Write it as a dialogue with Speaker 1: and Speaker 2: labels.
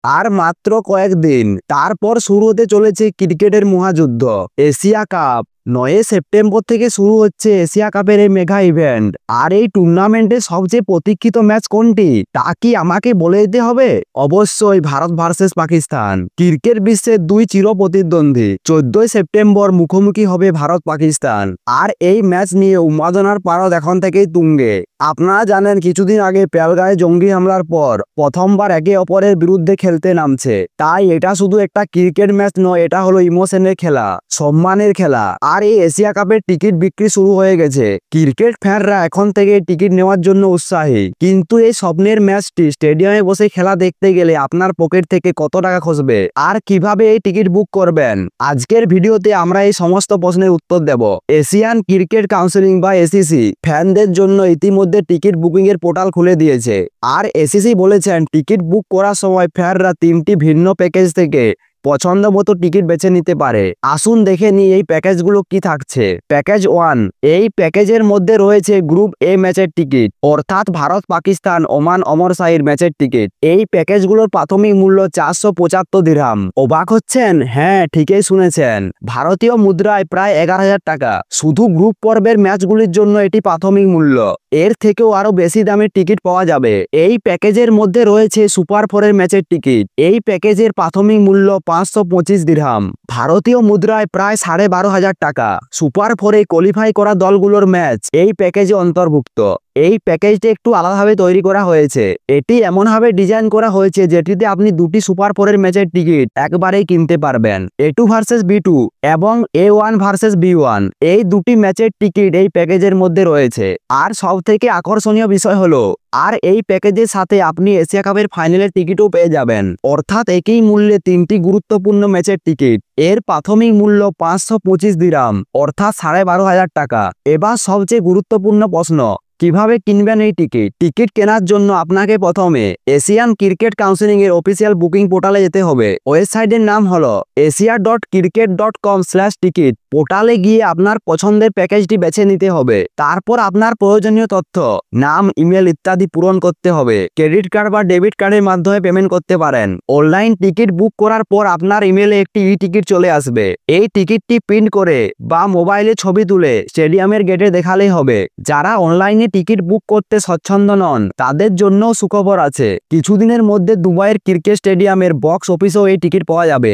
Speaker 1: আর মাত্র কয়েকদিন তারপর শুরু হতে চলেছে ক্রিকেটের মহাযুদ্ধ এশিয়া কাপ। 9 সেপ্টেম্বর থেকে শুরু হচ্ছে এশিয়া কাপের এই মেগা ইভেন্ট। আর এই টুর্নামেন্টের সবচেয়ে প্রতীক্ষিত ম্যাচ কোনটি তা কি আমাকে বলে দিতে হবে? অবশ্যই ভারত ভার্সেস পাকিস্তান। ক্রিকেট বিশ্বের দুই চির প্রতিদ্বন্দ্বী 14 সেপ্টেম্বর মুখোমুখি হবে ভারত পাকিস্তান। আর এই ম্যাচ নিয়ে উন্মাদনার পারদ এখন থেকেই তুঙ্গে। আপনারা জানেন কিছুদিন আগে পেহেলগাঁয়ে জঙ্গি হামলার পর প্রথমবার একে অপরের বিরুদ্ধে খেলতে নামছে। তাই এটা শুধু একটা ক্রিকেট ম্যাচ নয়, এটা হলো ইমোশনের খেলা, সম্মানের খেলা। আর এই এশিয়া কাপের টিকিট বিক্রি শুরু হয়ে গেছে। ক্রিকেট ফ্যানরা এখন থেকে টিকিট নেওয়ার জন্য উৎসাহী। কিন্তু এই স্বপ্নের ম্যাচটি স্টেডিয়ামে বসে খেলা দেখতে গেলে আপনার পকেট থেকে কত টাকা খসবে আর কিভাবে এই টিকিট বুক করবেন, আজকের ভিডিওতে আমরা এই সমস্ত প্রশ্নের উত্তর দেব। এশিয়ান ক্রিকেট কাউন্সিল বা এসিসি ফ্যানদের জন্য ইতিমধ্যে টিকিট বুকিং এর পোর্টাল খুলে দিয়েছে। আর এসিসি বলেছেন টিকিট বুক করার সময় ফ্যানরা 3টি ভিন্ন প্যাকেজ থেকে পছন্দ মতো টিকিট বেছে নিতে পারে। আসুন দেখে নিই এই প্যাকেজগুলো কি থাকছে। প্যাকেজ 1, এই প্যাকেজের মধ্যে রয়েছে গ্রুপ এ ম্যাচের টিকিট, অর্থাৎ ভারত পাকিস্তান ওমান অমর শাহির ম্যাচের টিকিট। এই প্যাকেজগুলোর প্রাথমিক মূল্য 475 দিরহাম। অবাক হচ্ছেন? হ্যাঁ, ঠিকই শুনেছেন, ভারতীয় মুদ্রায় প্রায় 11,000 টাকা। শুধু গ্রুপ পর্বের ম্যাচগুলির জন্য এটি প্রাথমিক মূল্য। এর থেকেও আরো বেশি দামের টিকিট পাওয়া যাবে। এই প্যাকেজের মধ্যে রয়েছে সুপার 4-এর ম্যাচের টিকিট। এই প্যাকেজের প্রাথমিক মূল্য 525 দিরহাম, ভারতীয় মুদ্রায় প্রায় 12,500 টাকা। সুপার 4-এ কোয়ালিফাই করা দলগুলোর ম্যাচ এই প্যাকেজে অন্তর্ভুক্ত। এই প্যাকেজটি একটু আলাদাভাবে তৈরি করা হয়েছে। এটি এমনভাবে ডিজাইন করা হয়েছে যেটিতে আপনি দুটি সুপার 4-এর ম্যাচের টিকিট একবারেই কিনতে পারবেন। A2 ভার্সেস B2 এবং A1 ভার্সেস B1 এই দুটি ম্যাচের টিকিট এই প্যাকেজের মধ্যে রয়েছে। আর সবথেকে আকর্ষণীয় বিষয় হলো আর এই প্যাকেজের সাথে আপনি এশিয়া কাপের ফাইনালের টিকিটও পেয়ে যাবেন, অর্থাৎ একই মূল্যে 3টি গুরুত্বপূর্ণ ম্যাচের টিকিট। এর প্রাথমিক মূল্য 525 দিরহাম, অর্থাৎ 12,500 টাকা। এবার সবচেয়ে গুরুত্বপূর্ণ প্রশ্ন, কিভাবে কিনবেন এই টিকিট? টিকিট কেনার জন্য আপনাকে প্রথমে এশিয়ান ক্রিকেট কাউন্সিল এর অফিসিয়াল বুকিং পোর্টালে যেতে হবে। ওয়েবসাইটের নাম হলো asia.cricket.com/ticket। পোর্টালে গিয়ে আপনার পছন্দের প্যাকেজটি বেছে নিতে হবে। তারপর আপনার প্রয়োজনীয় তথ্য, নাম, ইমেল ইত্যাদি পূরণ করতে হবে। ক্রেডিট কার্ড বা ডেবিট কার্ডের মাধ্যমে পেমেন্ট করতে পারেন। অনলাইন টিকিট বুক করার পর আপনার ইমেলে একটি টিকিট চলে আসবে। এই টিকিটটি প্রিন্ট করে বা মোবাইলে ছবি তুলে স্টেডিয়ামের গেটে দেখালেই হবে। যারা অনলাইনে টিকিট বুক করতে স্বচ্ছন্দ নন তাদের জন্য সুখবর আছে, কিছুদিনের মধ্যে দুবাইয়ের ক্রিকেট স্টেডিয়ামের বক্স অফিসেও এই টিকিট পাওয়া যাবে।